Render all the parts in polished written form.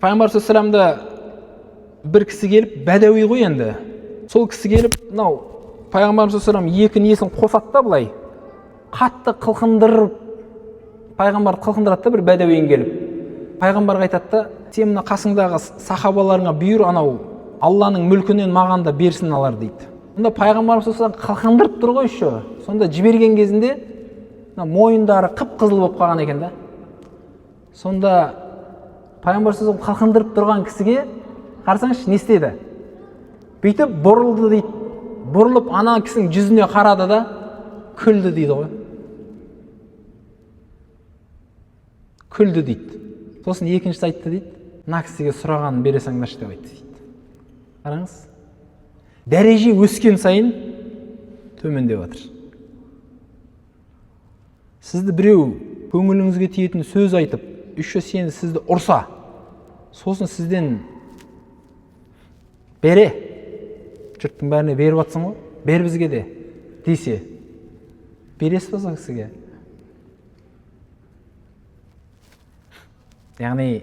Пайғамбар саллаллаху бір кісі келіп, бәдәуи ғой енді. Сол кісі келіп, мынау Пайғамбар саллаллаху екі несін қосады да былай. Қатты қылқындырып, пайғамбарды қылқындырады да бір бәдәуиін келіп. Пайғамбарға айтады да, сен мына қасыңдағы сахабаларыңа бұйыр, анау Алланың мүлкінен маған да берсін алар дейді. Онда пайғамбар саллаллаху қылқындырып тұр ғой еще. Сонда жіберген кезінде мойындары қып-қызыл болып қалған екен да. Сонда пайғамбар саллаллаху қылқындырып тұрған кісіге қарасаңызшы не істеді? Бүйтіп бұрылды дейді. Бұрылып ана кісінің жүзіне қарады да күлді дейді ғой. Күлді дейді. Сосын екіншісі айтты дейді, мына кісіге сұрағанын бере салыңдаршы деп айтты дейді. Қараңыз. Дәреже өскен сайын төмендеп жатыр. Сізді біреу көңіліңізге тиетін сөз айтып, еще сізді ұрса, сосын сізден бере, жұрттың бәріне беріп жатсың ғой, бер бізге де десе, бересіз ба сол кісіге? Яғни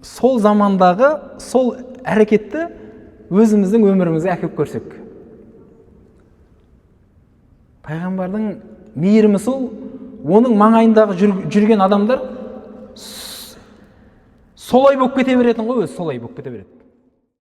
сол замандағы сол әрекетті өзіміздің өмірімізге әкеп көрсек. Пайғамбардың мейірімі сол, оның маңайындағы жүрген адамдар солай болып кете беретін ғой, өзі солай болып кете береді.